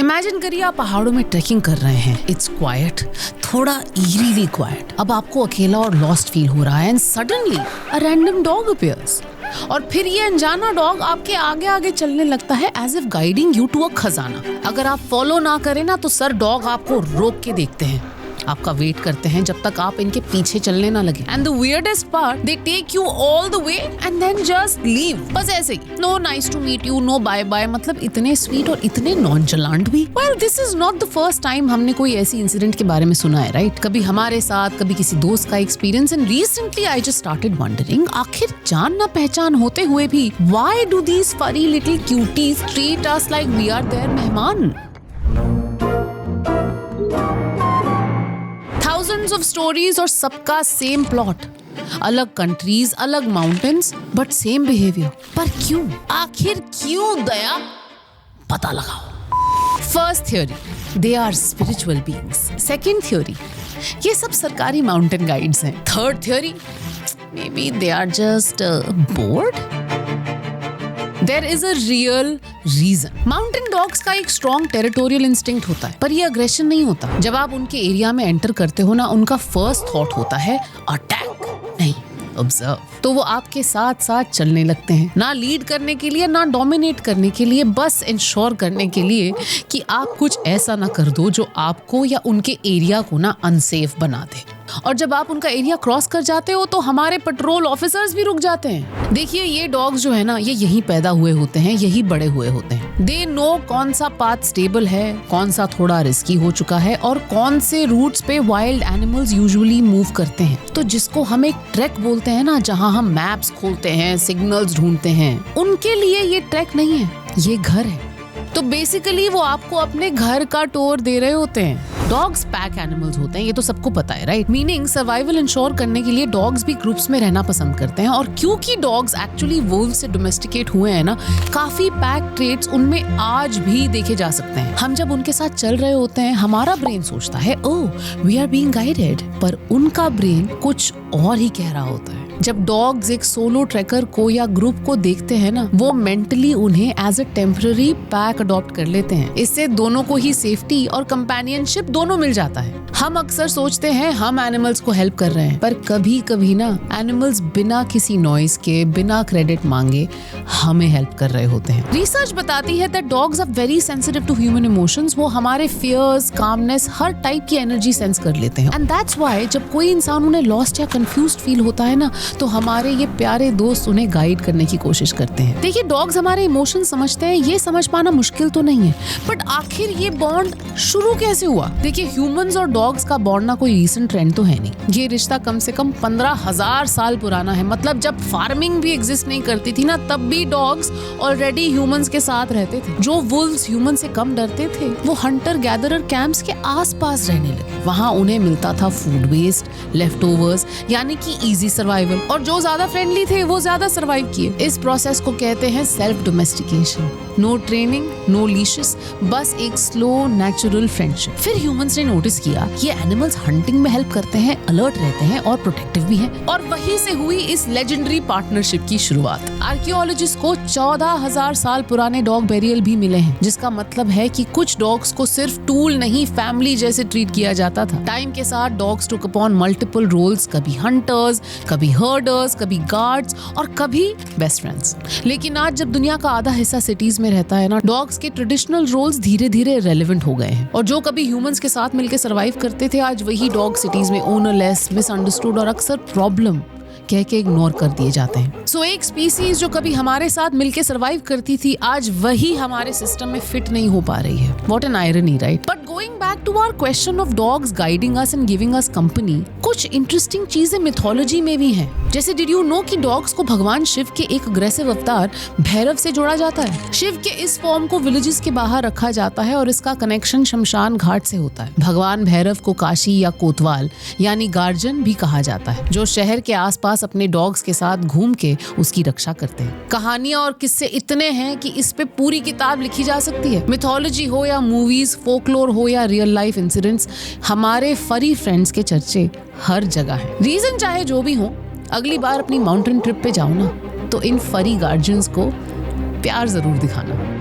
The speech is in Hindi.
इमेजिन करिए आप पहाड़ों में ट्रैकिंग कर रहे हैं। इट्स क्वाइट, थोड़ा ईरीली क्वाइट। अब आपको अकेला और लॉस्ट फील हो रहा है and suddenly a random dog appears और फिर ये अनजाना डॉग आपके आगे आगे चलने लगता है as if guiding you to a खजाना। अगर आप फॉलो ना करें ना तो सर डॉग आपको रोक के देखते हैं, आपका वेट करते हैं जब तक आप इनके पीछे चलने ना लगे। And the weirdest part, they take you all the way and then just leave. बस ऐसे ही, no nice to meet you, no bye bye. मतलब इतने स्वीट और इतने नॉनचलांट भी। Well, this is not the first time हमने कोई ऐसी इंसिडेंट के बारे में सुना है, राइट? कभी हमारे साथ, कभी किसी दोस्त का experience. And recently I just started wondering, आखिर जान ना पहचान होते हुए भी why do these furry little cuties treat us like we are their मेहमान? Thousands of stories और सबका सेम प्लॉट, अलग कंट्रीज, अलग माउंटेन्स, बट सेम बिहेवियर। पर क्यों? आखिर क्यों? दया पता लगाओ। First theory, they are spiritual beings. Second theory, ये सब सरकारी माउंटेन गाइड्स हैं। Third theory, may be they are just bored. There is a real reason. Mountain dogs का एक strong territorial instinct होता है, पर ये aggression नहीं होता। जब आप उनके एरिया में एंटर करते हो ना, उनका फर्स्ट थॉट होता है अटैक, नहीं, ऑब्जर्व। तो वो आपके साथ साथ चलने लगते हैं, ना लीड करने के लिए, ना डोमिनेट करने के लिए, बस इंश्योर करने के लिए कि आप कुछ ऐसा ना कर दो जो आपको या उनके एरिया को ना अनसेफ बना दे। और जब आप उनका एरिया क्रॉस कर जाते हो तो हमारे पेट्रोल ऑफिसर्स भी रुक जाते हैं। देखिए, ये डॉग्स जो है ना, ये यहीं पैदा हुए होते हैं, यही बड़े हुए होते हैं। दे नो कौन सा पाथ स्टेबल है, कौन सा थोड़ा रिस्की हो चुका है और कौन से रूट्स पे वाइल्ड एनिमल्स यूजुअली मूव करते हैं। तो जिसको हम एक ट्रैक बोलते हैं ना, जहाँ हम मैप्स खोलते हैं, सिग्नल्स ढूंढते हैं, उनके लिए ये ट्रैक नहीं है, ये घर है। तो बेसिकली वो आपको अपने घर का टूर दे रहे होते हैं। डॉग्स पैक एनिमल्स होते हैं, ये तो सबको पता है, राइट? मीनिंग सर्वाइवल इंश्योर करने के लिए डॉग्स भी ग्रुप्स में रहना पसंद करते हैं। और क्योंकि डॉग्स एक्चुअली वुल्फ से डोमेस्टिकेट हुए हैं ना, काफी पैक ट्रेट्स उनमें आज भी देखे जा सकते हैं। हम जब उनके साथ चल रहे होते हैं, हमारा ब्रेन सोचता है oh we are being guided, पर उनका ब्रेन कुछ और ही कह रहा होता है। जब डॉग्स एक सोलो ट्रैकर को या ग्रुप को देखते हैं ना, वो मेंटली उन्हें as a temporary pack adopt कर लेते हैं। इससे दोनों को ही सेफ्टी और कंपेनियनशिप दोनों मिल जाता है। हम अक्सर सोचते हैं हम एनिमल्स को हेल्प कर रहे हैं, पर कभी कभी ना एनिमल्स बिना किसी नॉइस के, बिना क्रेडिट मांगे हमें हेल्प कर रहे होते हैं। रिसर्च बताती है that dogs are very sensitive to human emotions. वो हमारे फियर्स, कामनेस, हर टाइप की एनर्जी सेंस कर लेते हैं। एंड दैट्स व्हाई जब कोई इंसान उन्हें लॉस्ट या कंफ्यूज्ड फील होता है ना, तो हमारे ये प्यारे दोस्त उन्हें गाइड करने की कोशिश करते हैं। देखिए, डॉग्स हमारे इमोशन समझते हैं, ये समझ पाना मुश्किल तो नहीं है, बट आखिर ये बॉन्ड शुरू कैसे हुआ? देखिए, ह्यूमंस और डॉग्स का बॉन्ड ना कोई रीसेंट ट्रेंड तो है नहीं। ये रिश्ता कम से कम 15,000 साल पुराना है। मतलब जब फार्मिंग भी एग्जिस्ट नहीं करती थी ना, तब भी डॉग्स ऑलरेडी ह्यूमंस के साथ रहते थे। जो वुल्व्स ह्यूमन से कम डरते थे, वो हंटर गैदरर कैंप्स के आसपास रहने लगे। वहाँ उन्हें मिलता था फूड वेस्ट, लेफ्टओवर्स, यानी कि इजी सर्वाइवल। और जो ज्यादा फ्रेंडली थे वो ज्यादा सर्वाइव किए। इस प्रोसेस को कहते हैं self domestication. No training, no leashes, बस एक स्लो नेचुरल फ्रेंडशिप। फिर ह्यूमंस ने नोटिस किया ये एनिमल्स हंटिंग में हेल्प करते हैं, अलर्ट रहते हैं और प्रोटेक्टिव भी हैं। और वहीं से हुई इस लेजेंडरी पार्टनरशिप की शुरुआत। आर्कियोलॉजिस्ट को 14,000 साल पुराने डॉग बेरियल भी मिले हैं, जिसका मतलब है कि कुछ डॉग्स को सिर्फ टूल नहीं, फैमिली जैसे ट्रीट किया जाता था। टाइम के साथ डॉग्स टुक अपॉन मल्टीपल रोल्स, कभी हंटर्स, कभी हर्डर्स, कभी गार्ड्स और कभी बेस्ट फ्रेंड्स। लेकिन आज जब दुनिया का आधा हिस्सा सिटीज में रहता है ना, डॉग्स के ट्रेडिशनल रोल्स धीरे धीरे रेलेवेंट हो गए हैं। और जो कभी ह्यूमंस के साथ मिलकर सर्वाइव करते थे, आज वही डॉग सिटीज में ओनरलेस, मिसअंडरस्टूड और अक्सर प्रॉब्लम कह के इग्नोर कर दिए जाते हैं। सो एक स्पीसीज जो कभी हमारे साथ मिलके सर्वाइव करती थी, आज वही हमारे सिस्टम में फिट नहीं हो पा रही है। What an irony, right? But going back to our question of dogs guiding us and giving us company, कुछ इंटरेस्टिंग चीजें मिथोलॉजी में भी हैं। जैसे डिड यू नो कि डॉग्स को भगवान शिव के एक अग्रेसिव अवतार भैरव से जोड़ा जाता है। शिव के इस फॉर्म को विलेजेस के बाहर रखा जाता है और इसका कनेक्शन शमशान घाट से होता है। भगवान भैरव को काशी या कोतवाल यानी गार्जियन भी कहा जाता है, जो शहर के आसपास अपने डॉग्स के साथ घूम के उसकी रक्षा करते हैं। कहानियां और किस्से इतने हैं कि इस पे पूरी किताब लिखी जा सकती है। मिथोलॉजी हो या मूवीज, फोकलोर हो या रियल लाइफ इंसिडेंट्स, हमारे फरी फ्रेंड्स के चर्चे हर जगह हैं। रीजन चाहे जो भी हो, अगली बार अपनी माउंटेन ट्रिप पे जाओ ना, तो इन फरी गार्जियंस को प्यार जरूर दिखाना।